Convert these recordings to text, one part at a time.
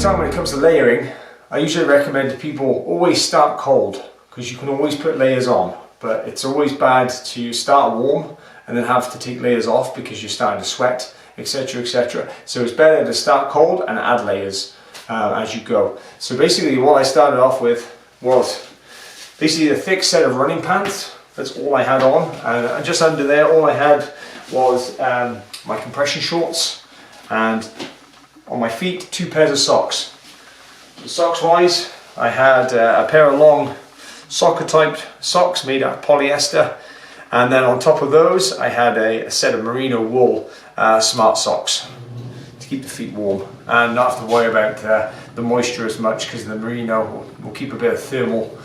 time when it comes to layering, I usually recommend people always start cold, because you can always put layers on, but it's always bad to start warm and then have to take layers off because you're starting to sweat, etc, etc. So it's better to start cold and add layers as you go. So basically what I started off with was basically a thick set of running pants. That's all I had on, and just under there all I had was my compression shorts, and on my feet 2 pairs of socks. Socks wise, I had a pair of long soccer type socks made out of polyester, and then on top of those I had a set of merino wool smart socks to keep the feet warm and not have to worry about the moisture as much, because the merino will keep a bit of thermal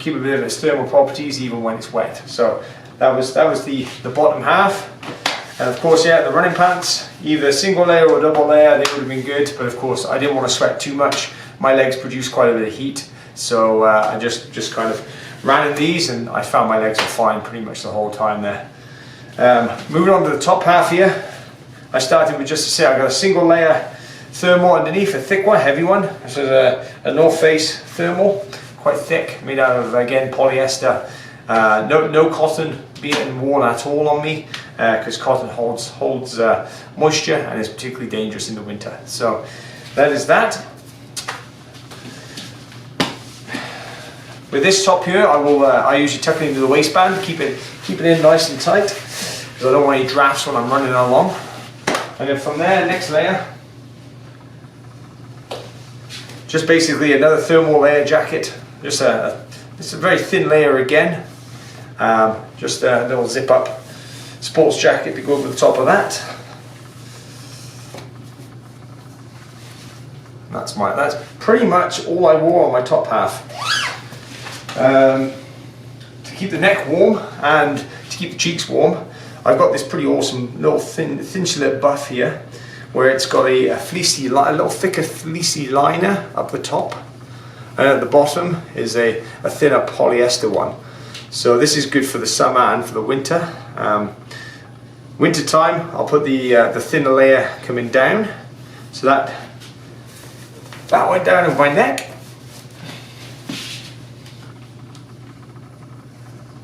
keep a bit of its thermal properties even when it's wet. So that was the bottom half. And of course, yeah, the running pants, either single layer or double layer, they would have been good, but of course I didn't want to sweat too much. My legs produce quite a bit of heat, so I just kind of ran in these, and I found my legs were fine pretty much the whole time there. Moving on to the top half here, I started with, just to say, I got a single layer thermal underneath, a thick one, heavy one. This is a North Face thermal, quite thick, made out of, again, polyester. No cotton being worn at all on me, because cotton holds moisture and is particularly dangerous in the winter. So that is that. With this top here, I usually tuck it into the waistband, keep it in nice and tight, because I don't want any drafts when I'm running along. And then from there, next layer, just basically another thermal layer jacket. Just it's a very thin layer again. Just a little zip up sports jacket to go over the top of that. That's pretty much all I wore on my top half. To keep the neck warm and to keep the cheeks warm, I've got this pretty awesome little thinsulate buff here, where it's got a little thicker fleecy liner up the top, and at the bottom is a thinner polyester one. So this is good for the summer and for the winter. Winter time, I'll put the thinner layer coming down, so that went down over my neck.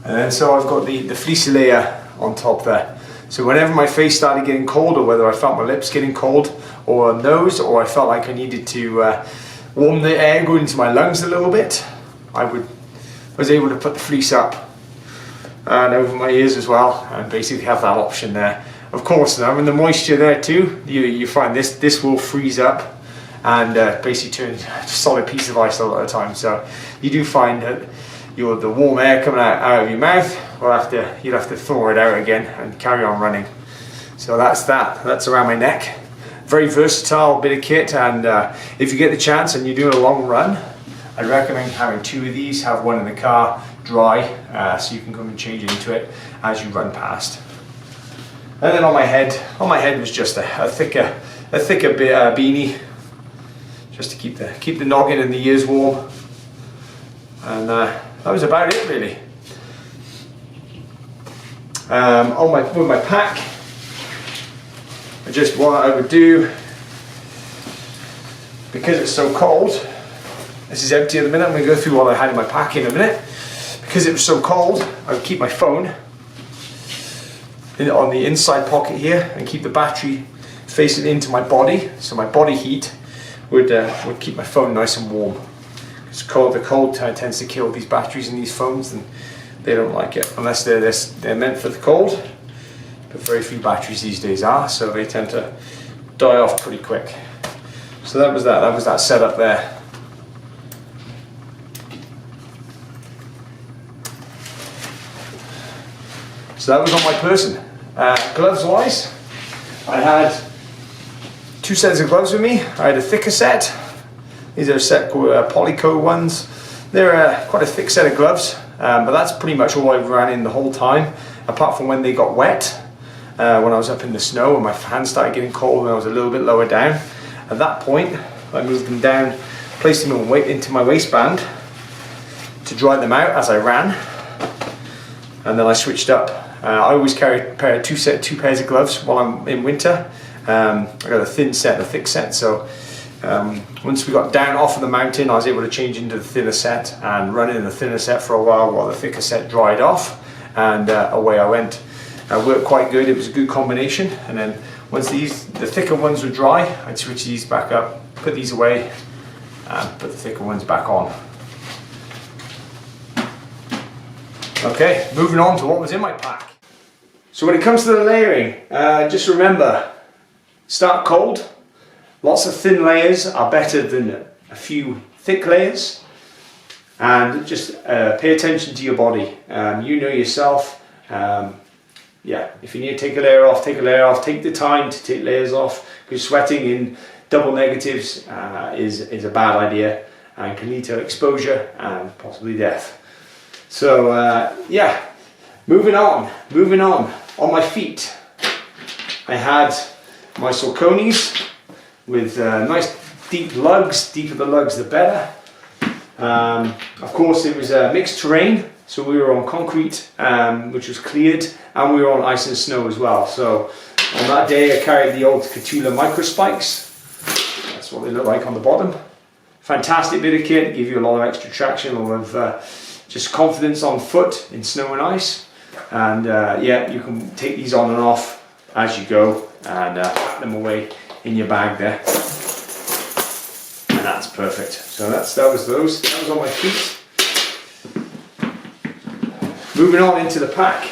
And then so I've got the fleecy layer on top there. So whenever my face started getting cold, or whether I felt my lips getting cold, or nose, or I felt like I needed to warm the air going into my lungs a little bit, I was able to put the fleece up and over my ears as well, and basically have that option there. Of course, now in the moisture there too, you find this will freeze up and basically turn into a solid piece of ice a lot of the time. So you do find that the warm air coming out of your mouth, you'll have to thaw it out again and carry on running. So that's around my neck. Very versatile bit of kit, and if you get the chance and you're doing a long run, I'd recommend having 2 of these. Have one in the car, dry, so you can come and change into it as you run past. And then on my head was just a thicker beanie, just to keep the noggin and the ears warm. And that was about it really. With my pack, what I would do, because it's so cold, this is empty at the minute, I'm going to go through what I had in my pack in a minute. Because it was so cold, I would keep my phone on the inside pocket here and keep the battery facing into my body, so my body heat would keep my phone nice and warm. It's cold. The cold tends to kill these batteries in these phones, and they don't like it unless they're meant for the cold. But very few batteries these days are, so they tend to die off pretty quick. So that was that setup there. So that was on my person. Gloves wise, I had 2 sets of gloves with me. I had a thicker set. These are a set called Polyco ones. They're quite a thick set of gloves, but that's pretty much all I ran in the whole time, apart from when they got wet, when I was up in the snow and my hands started getting cold and I was a little bit lower down. At that point, I moved them down, placed them into my waistband to dry them out as I ran, and then I switched up. I always carry two pairs of gloves while I'm in winter. I got a thin set, a thick set, so Once we got down off of the mountain, I was able to change into the thinner set and run in the thinner set for a while the thicker set dried off, and away I went. It worked quite good. It was a good combination. And then once the thicker ones were dry, I'd switch these back up, put these away, and put the thicker ones back on. Okay, moving on to what was in my pack. So when it comes to the layering, just remember, start cold. Lots of thin layers are better than a few thick layers. And just pay attention to your body. You know yourself. Yeah, if you need to take a layer off, take a layer off. Take the time to take layers off, because sweating in double negatives is a bad idea and can lead to exposure and possibly death. So yeah, moving on. On my feet, I had my Sauconys with nice deep lugs. Deeper the lugs, the better. Of course, it was a mixed terrain, so we were on concrete, which was cleared, and we were on ice and snow as well. So on that day, I carried the old R.A.W micro spikes. That's what they look like on the bottom. Fantastic bit of kit, give you a lot of extra traction, a lot of just confidence on foot in snow and ice. And yeah, you can take these on and off as you go, and pack them away in your bag there. And that's perfect. So that was on my feet. Moving on into the pack.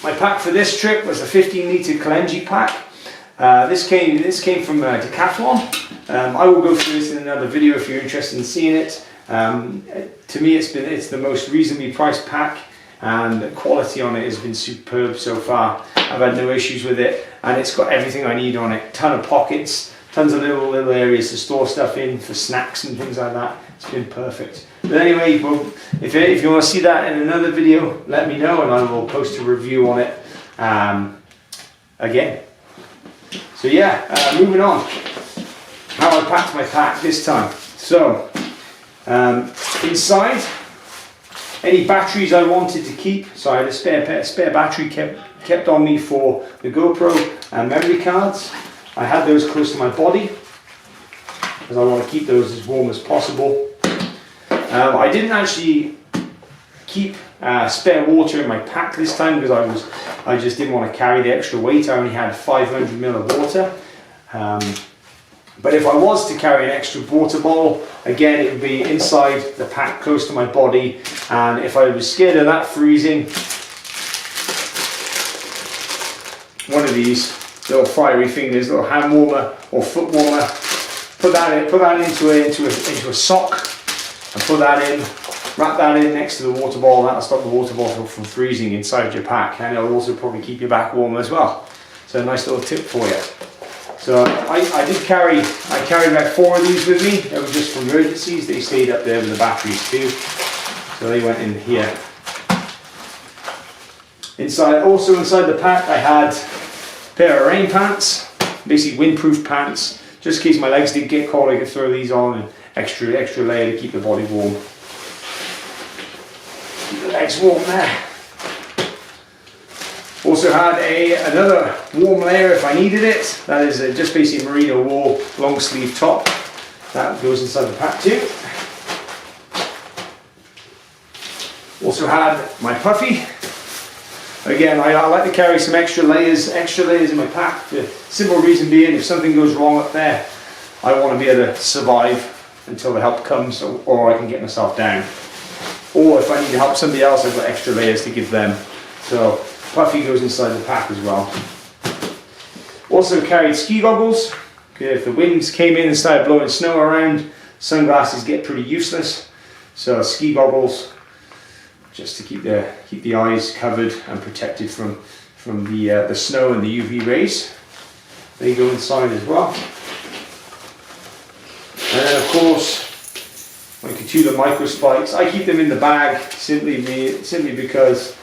My pack for this trip was a 15-litre Kalenji pack. This came from Decathlon. I will go through this in another video if you're interested in seeing it. To me, it's the most reasonably priced pack, and the quality on it has been superb so far. I've had no issues with it, and it's got everything I need on it. Ton of pockets, tons of little areas to store stuff in for snacks and things like that. It's been perfect. But anyway, well, if you want to see that in another video, let me know and I will post a review on it again. So yeah, moving on. How I packed my pack this time. So inside, any batteries I wanted to keep. So I had a spare battery kept on me for the GoPro and memory cards. I had those close to my body because I want to keep those as warm as possible. I didn't actually keep spare water in my pack this time because I just didn't want to carry the extra weight. I only had 500 ml of water. But if I was to carry an extra water bottle, again it would be inside the pack close to my body, and if I was scared of that freezing, one of these little fiery fingers, little hand warmer or foot warmer, put that into a sock and put that in, wrap that in next to the water bottle. That'll stop the water bottle from freezing inside your pack, and it'll also probably keep your back warm as well. So a nice little tip for you. So I carried about 4 of these with me. They were just for emergencies. They stayed up there with the batteries too. So they went in here. Also inside the pack I had a pair of rain pants, basically windproof pants. Just in case my legs did get cold, I could throw these on, and extra layer to keep the body warm. Keep the legs warm there. Also had another warm layer if I needed it. That is just basically merino wool long sleeve top. That goes inside the pack too. Also had my puffy. Again, I like to carry some extra layers in my pack. The simple reason being, if something goes wrong up there, I want to be able to survive until the help comes, or I can get myself down. Or if I need to help somebody else, I've got extra layers to give them. So puffy goes inside the pack as well. Also carried ski goggles. If the winds came in and started blowing snow around, sunglasses get pretty useless. So ski goggles, just to keep the eyes covered and protected from the snow and the UV rays. They go inside as well. And then of course my R.A.W micro spikes. I keep them in the bag simply because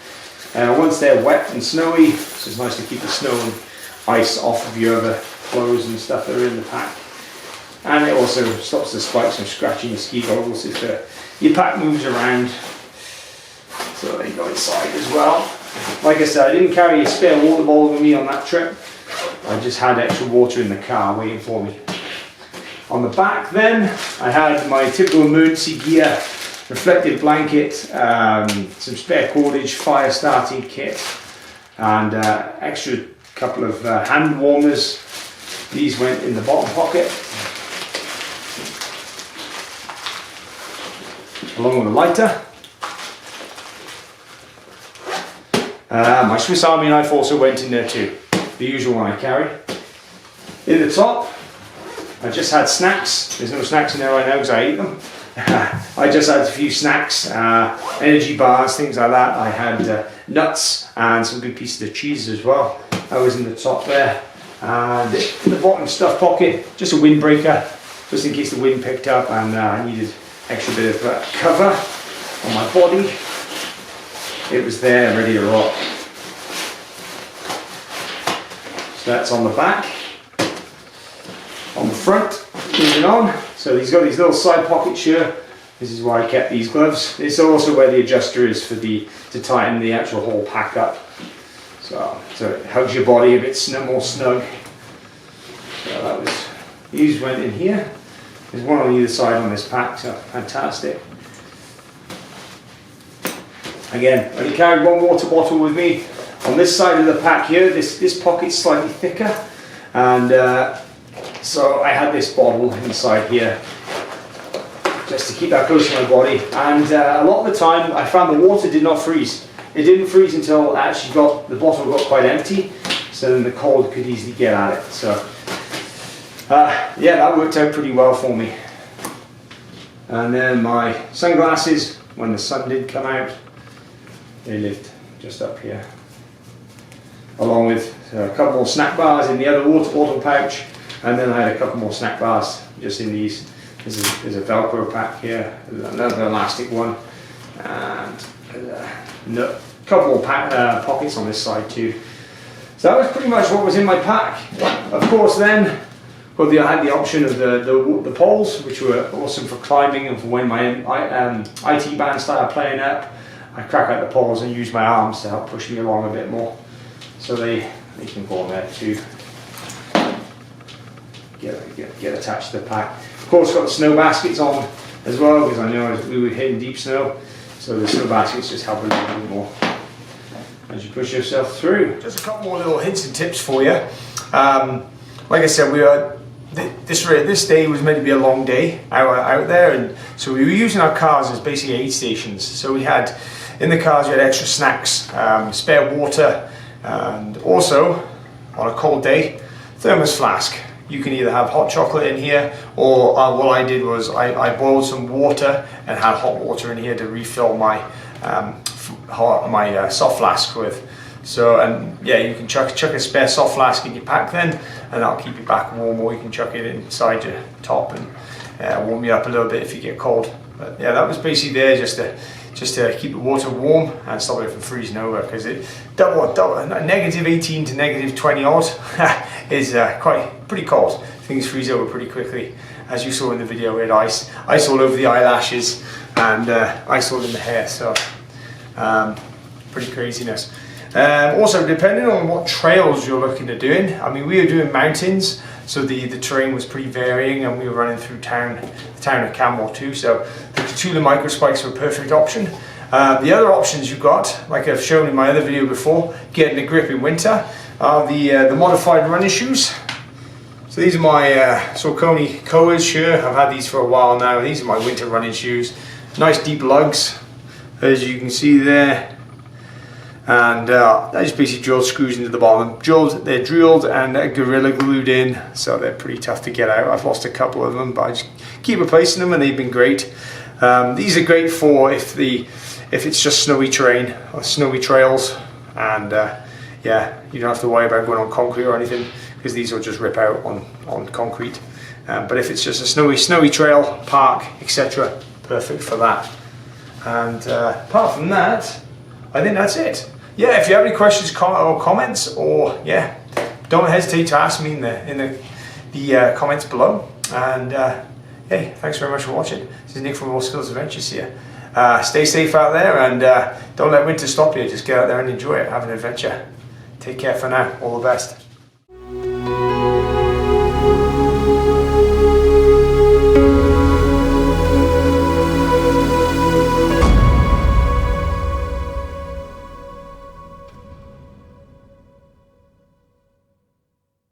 once they're wet and snowy, so it's nice to keep the snow and ice off of your other clothes and stuff that are in the pack. And it also stops the spikes from scratching your ski goggles if your pack moves around. So they go inside as well. Like I said, I didn't carry a spare water bottle with me on that trip. I just had extra water in the car waiting for me. On the back then, I had my typical emergency gear, reflective blanket, some spare cordage, fire starting kit, and extra couple of hand warmers. These went in the bottom pocket, along with a lighter. My Swiss Army knife also went in there too, the usual one I carry. In the top, I just had snacks. There's no snacks in there right now because I ate them. I just had a few snacks, energy bars, things like that. I had nuts and some good pieces of cheese as well. That was in the top there. And in the bottom stuff pocket, just a windbreaker, just in case the wind picked up and I needed extra bit of cover on my body. It was there, ready to rock. So that's on the back. On the front, moving on. So he's got these little side pockets here. This is why I kept these gloves. This is also where the adjuster is for to tighten the actual whole pack up. So it hugs your body a bit more snug. So these went in here. There's one on either side on this pack, so fantastic. Again, I only carried one water bottle with me. On this side of the pack here, this pocket's slightly thicker, and so I had this bottle inside here just to keep that close to my body. And a lot of the time I found the water did not freeze. It didn't freeze until actually the bottle got quite empty, so then the cold could easily get at it. So yeah, that worked out pretty well for me. And then my sunglasses, when the sun did come out, they lived just up here, along with a couple more snack bars in the other water bottle pouch, and then I had a couple more snack bars just in these. There's a Velcro pack here, another elastic one, and a couple more pockets on this side too. So that was pretty much what was in my pack. Of course then, I had the option of the poles, which were awesome for climbing, and for when my IT band started playing up, I crack out the poles and use my arms to help push me along a bit more. So they can go on there too. Get attached to the pack. Of course, got the snow baskets on as well, because I know we were hitting deep snow. So the snow baskets just help a little bit more as you push yourself through. Just a couple more little hints and tips for you. Like I said, this day was meant to be a long day out there, and so we were using our cars as basically aid stations. So we had, in the cars, we had extra snacks, spare water, and also, on a cold day, thermos flask. You can either have hot chocolate in here, or what I did was I boiled some water and had hot water in here to refill my soft flask with. So, and yeah, you can chuck a spare soft flask in your pack then, and that'll keep you back warm, or you can chuck it inside your top and warm you up a little bit if you get cold. But yeah, that was basically there just to keep the water warm and stop it from freezing over, because it negative 18 to negative 20 odd is pretty cold. Things freeze over pretty quickly. As you saw in the video, we had ice all over the eyelashes and ice all in the hair, so pretty craziness. Also, depending on what trails you're looking at doing, I mean, we were doing mountains, so the terrain was pretty varying, and we were running through the town of Canmore too, so the Catula microspikes were a perfect option. The other options you've got, like I've shown in my other video before, getting a grip in winter, are the modified running shoes. So these are my Saucony Koas here. I've had these for a while now. These are my winter running shoes. Nice deep lugs, as you can see there. And I just basically drilled screws into the bottom. They're drilled and Gorilla glued in, so they're pretty tough to get out. I've lost a couple of them, but I just keep replacing them, and they've been great. These are great for if it's just snowy terrain or snowy trails, and yeah, you don't have to worry about going on concrete or anything, because these will just rip out on concrete. But if it's just a snowy trail, park, etc., perfect for that. And apart from that, I think that's it. Yeah, if you have any questions or comments, or yeah, don't hesitate to ask me in the comments below. And hey, thanks very much for watching. This is Nick from All Skills Adventures here. Stay safe out there, and don't let winter stop you. Just get out there and enjoy it. Have an adventure. Take care for now. All the best.